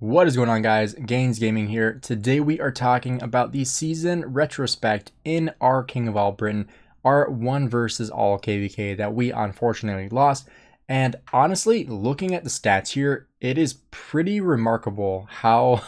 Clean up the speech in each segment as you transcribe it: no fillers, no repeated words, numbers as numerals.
What is going on, guys? Gainz Gaming here. Today we are talking about the season retrospect in our King of All Britain, our 1 versus all KVK that we unfortunately lost. And honestly, looking at the stats here, it is pretty remarkable how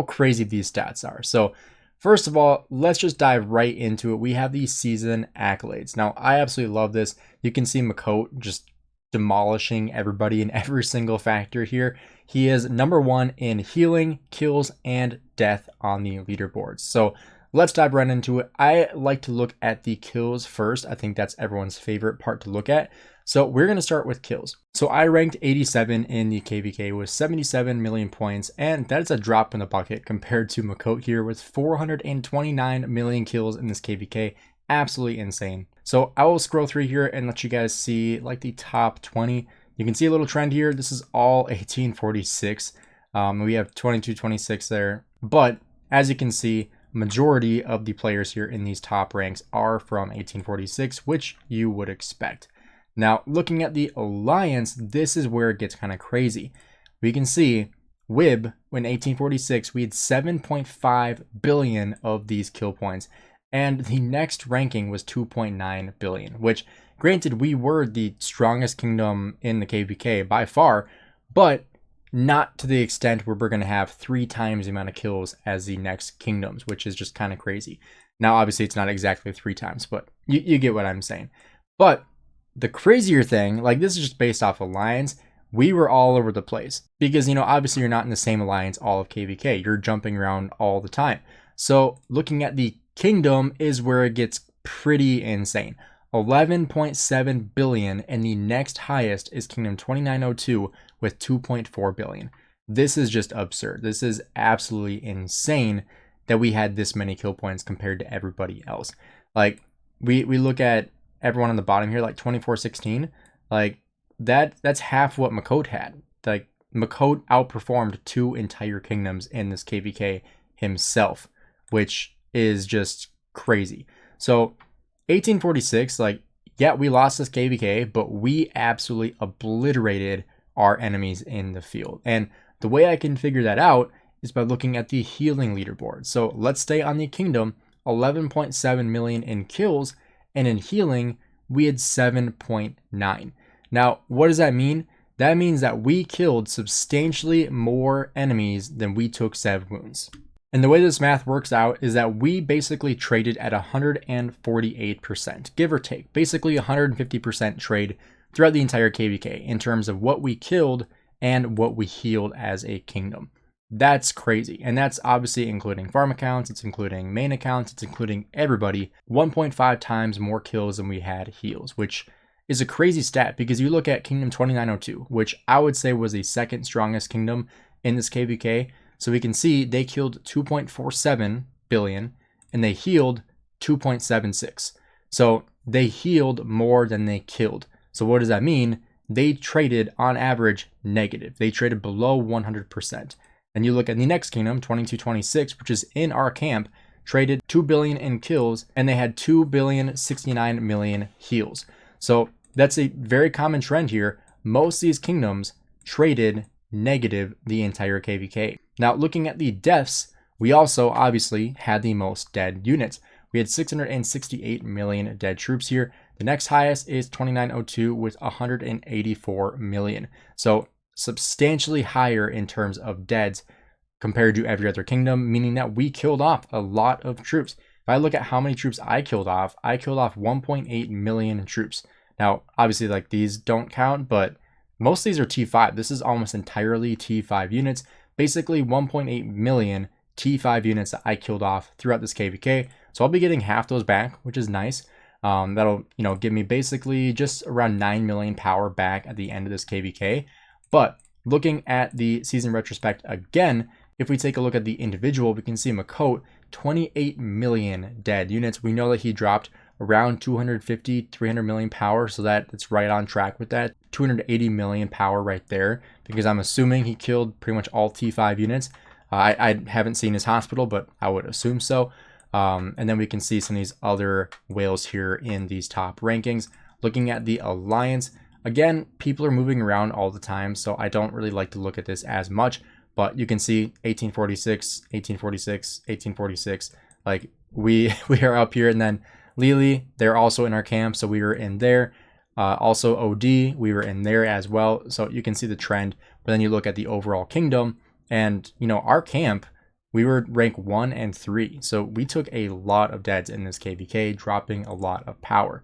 crazy these stats are. So first of all, let's just dive right into it. We have these season accolades. Now, I absolutely love this. You can see Makote just demolishing everybody in every single factor here. He is #1 in healing, kills, and death on the leaderboards. So let's dive right into it. I like to look at the kills first. I think that's everyone's favorite part to look at. So we're going to start with kills. So I ranked 87 in the KVK with 77 million points, and that's a drop in the bucket compared to Makote here with 429 million kills in this KVK. Absolutely insane. So I will scroll through here and let you guys see like the top 20. You can see a little trend here. This is all 1846. We have 2226 there. But as you can see, majority of the players here in these top ranks are from 1846, which you would expect. Now, looking at the alliance, this is where it gets kind of crazy. We can see WIB in 1846, we had 7.5 billion of these kill points. And the next ranking was 2.9 billion, which granted, we were the strongest kingdom in the KVK by far, but not to the extent where we're going to have 3 times the amount of kills as the next kingdoms, which is just kind of crazy. Now, obviously, it's not exactly 3 times, but you get what I'm saying. But the crazier thing, like this is just based off alliance, we were all over the place because, you know, obviously you're not in the same alliance all of KVK. You're jumping around all the time. So looking at the kingdom is where it gets pretty insane. 11.7 billion, and the next highest is Kingdom 2902 with 2.4 billion. This is just absurd. This is absolutely insane that we had this many kill points compared to everybody else. Like we look at everyone on the bottom here, like 2416, like that's half what Makote had. Like Makote outperformed 2 entire kingdoms in this KVK himself, which is just crazy. So 1846, like, yeah, we lost this KVK, but we absolutely obliterated our enemies in the field. And the way I can figure that out is by looking at the healing leaderboard. So let's stay on the kingdom, 11.7 million in kills, and in healing, we had 7.9. Now, what does that mean? That means that we killed substantially more enemies than we took 7 wounds. And the way this math works out is that we basically traded at 148%, give or take, basically 150% trade throughout the entire KVK in terms of what we killed and what we healed as a kingdom. That's crazy. And that's obviously including farm accounts, it's including main accounts, it's including everybody. 1.5 times more kills than we had heals, which is a crazy stat because you look at Kingdom 2902, which I would say was the second strongest kingdom in this KVK. So we can see they killed 2.47 billion and they healed 2.76. So they healed more than they killed. So what does that mean? They traded on average negative. They traded below 100%. And you look at the next kingdom, 2226, which is in our camp, traded 2 billion in kills and they had 2.069 billion heals. So that's a very common trend here. Most of these kingdoms traded negative the entire KVK. Now, looking at the deaths, we also obviously had the most dead units. We had 668 million dead troops here. The next highest is 2902 with 184 million. So substantially higher in terms of deads compared to every other kingdom, meaning that we killed off a lot of troops. If I look at how many troops I killed off 1.8 million troops. Now, obviously, like these don't count, but most of these are T5. This is almost entirely T5 units. Basically 1.8 million T5 units that I killed off throughout this KVK. So I'll be getting half those back, which is nice. That'll, you know, give me basically just around 9 million power back at the end of this KVK. But looking at the season retrospect again, if we take a look at the individual, we can see Makote, 28 million dead units. We know that he dropped around 250, 300 million power, so it's right on track with that. 280 million power right there, because I'm assuming he killed pretty much all T5 units. I haven't seen his hospital, but I would assume so. And then we can see some of these other whales here in these top rankings. Looking at the alliance, again, people are moving around all the time, so I don't really like to look at this as much. but you can see 1846, 1846, 1846. Like we are up here, and then Lili, they're also in our camp, so we were in there. Also OD, we were in there as well. So you can see the trend, but then you look at the overall kingdom, and you know, our camp, we were rank 1 and 3. So we took a lot of deads in this KVK, dropping a lot of power.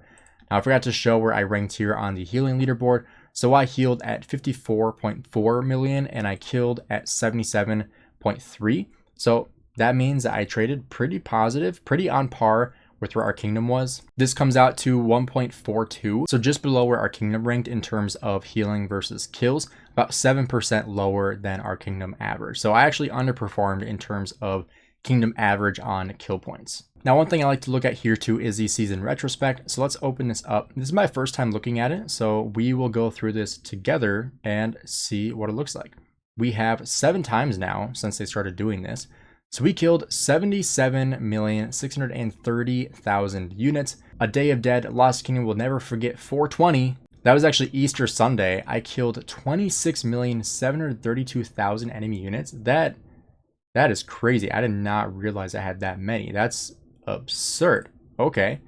Now I forgot to show where I ranked here on the healing leaderboard. So I healed at 54.4 million and I killed at 77.3. So that means that I traded pretty positive, pretty on par with where our kingdom was. This comes out to 1.42. So just below where our kingdom ranked in terms of healing versus kills, about 7% lower than our kingdom average. So I actually underperformed in terms of kingdom average on kill points. Now, one thing I like to look at here too is the season retrospect. So let's open this up. This is my first time looking at it, so we will go through this together and see what it looks like. We have 7 times now since they started doing this. So we killed 77,630,000 units. A day of dead, Lost Kingdom will never forget 420. That was actually Easter Sunday. I killed 26,732,000 enemy units. That is crazy. I did not realize I had that many. That's absurd. Okay.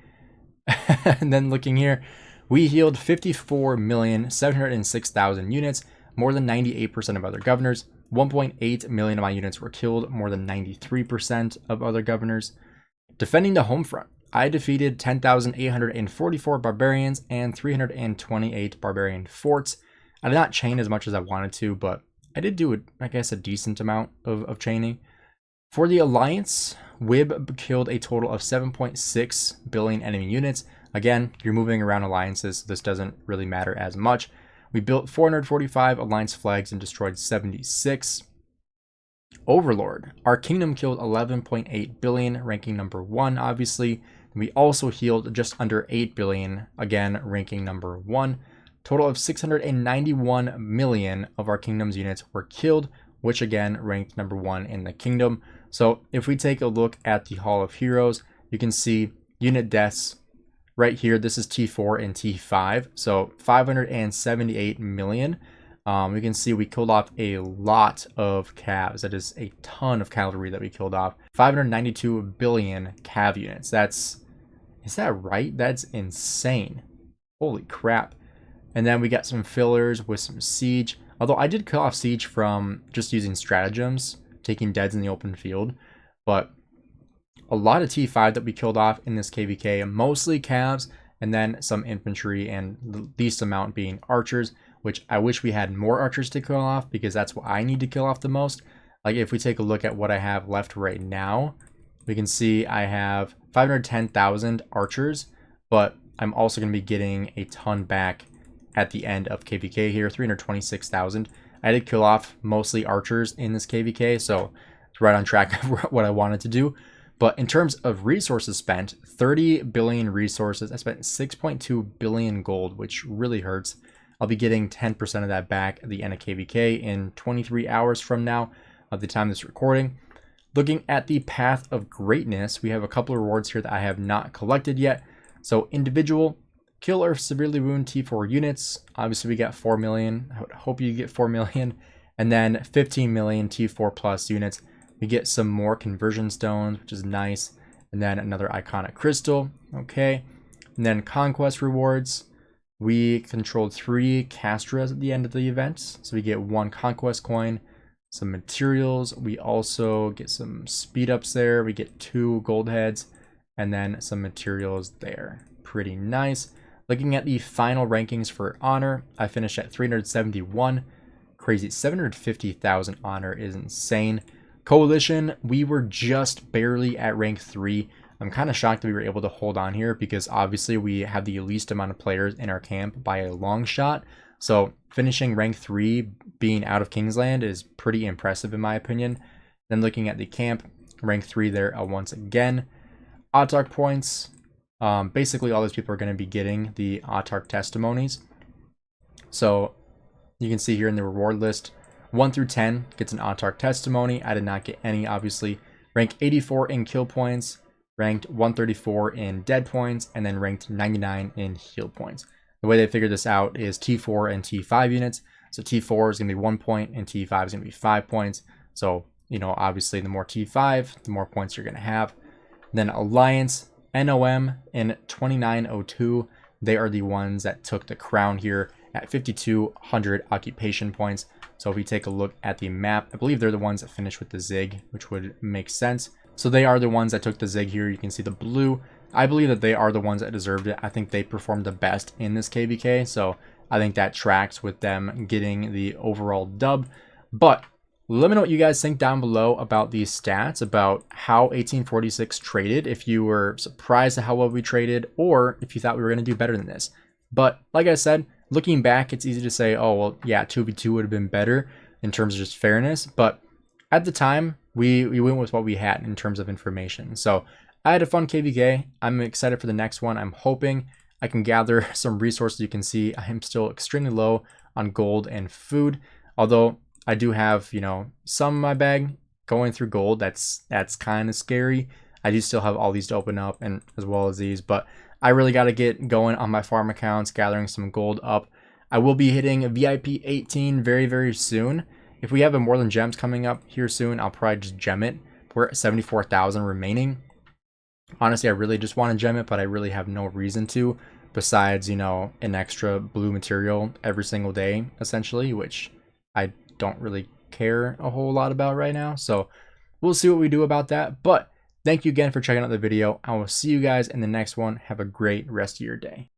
And then looking here, we healed 54,706,000 units, more than 98% of other governors. 1.8 million of my units were killed, more than 93% of other governors. Defending the home front, I defeated 10,844 barbarians and 328 barbarian forts. I did not chain as much as I wanted to, but I did do, I guess, a decent amount of chaining. For the Alliance, WIB killed a total of 7.6 billion enemy units. Again, you're moving around alliances, so this doesn't really matter as much. We built 445 Alliance flags and destroyed 76. Overlord, our kingdom killed 11.8 billion, ranking number 1, obviously. We also healed just under 8 billion, again, ranking number 1. Total of 691 million of our kingdom's units were killed, which again ranked number 1 in the kingdom. So if we take a look at the Hall of Heroes, you can see unit deaths right here. This is T4 and T5, so 578 million. We can see we killed off a lot of calves. That is a ton of cavalry that we killed off. 592 billion cav units. Is that right? That's insane. Holy crap. And then we got some fillers with some siege. Although I did kill off siege from just using stratagems, taking deads in the open field. But a lot of T5 that we killed off in this KVK, mostly calves, and then some infantry, and the least amount being archers, which I wish we had more archers to kill off because that's what I need to kill off the most. Like if we take a look at what I have left right now, we can see I have 510,000 archers, but I'm also going to be getting a ton back at the end of KVK here, 326,000. I did kill off mostly archers in this KVK, so it's right on track of what I wanted to do. But in terms of resources spent, 30 billion resources. I spent 6.2 billion gold, which really hurts. I'll be getting 10% of that back at the end of KVK in 23 hours from now at the time of this recording. Looking at the Path of Greatness, we have a couple of rewards here that I have not collected yet. So individual, kill or severely wound T4 units. Obviously we got 4 million. I would hope you get 4 million. And then 15 million T4 plus units. We get some more conversion stones, which is nice. And then another iconic crystal. Okay. And then conquest rewards. We controlled 3 castras at the end of the event. So we get 1 conquest coin, some materials. We also get some speed ups there. We get 2 gold heads and then some materials there. Pretty nice. Looking at the final rankings for honor, I finished at 371. Crazy. 750,000 honor is insane. Coalition, we were just barely at rank 3. I'm kind of shocked that we were able to hold on here because obviously we have the least amount of players in our camp by a long shot. So finishing rank 3 being out of Kingsland is pretty impressive in my opinion. Then looking at the camp, rank 3 there once again. Autarch points, basically all those people are going to be getting the Autarch testimonies. So you can see here in the reward list, 1 through 10 gets an Autarch testimony. I did not get any, obviously. Rank 84 in kill points, ranked 134 in dead points, and then ranked 99 in heal points. The way they figured this out is T4 and T5 units. So T4 is going to be 1 point and T5 is going to be 5 points. So, you know, obviously the more T5, the more points you're going to have. Then Alliance, NOM, and 2902. They are the ones that took the crown here at 5,200 occupation points. So if we take a look at the map, I believe they're the ones that finished with the Zig, which would make sense. So they are the ones that took the Zig here. You can see the blue. I believe that they are the ones that deserved it. I think they performed the best in this KVK. So I think that tracks with them getting the overall dub. But let me know what you guys think down below about these stats, about how 1846 traded, if you were surprised at how well we traded, or if you thought we were going to do better than this. But like I said, looking back, it's easy to say, oh, well, yeah, 2v2 would have been better in terms of just fairness. But at the time, we went with what we had in terms of information. So I had a fun KVK. I'm excited for the next one. I'm hoping I can gather some resources. You can see I am still extremely low on gold and food, although I do have, you know, some in my bag going through gold. That's kind of scary. I do still have all these to open up, and as well as these, but I really got to get going on my farm accounts, gathering some gold up. I will be hitting a VIP 18 very, very soon. If we have a more than gems coming up here soon, I'll probably just gem it. We're at 74,000 remaining. Honestly, I really just want to gem it, but I really have no reason to, besides, you know, an extra blue material every single day, essentially, which I don't really care a whole lot about right now. So we'll see what we do about that. But thank you again for checking out the video. I will see you guys in the next one. Have a great rest of your day.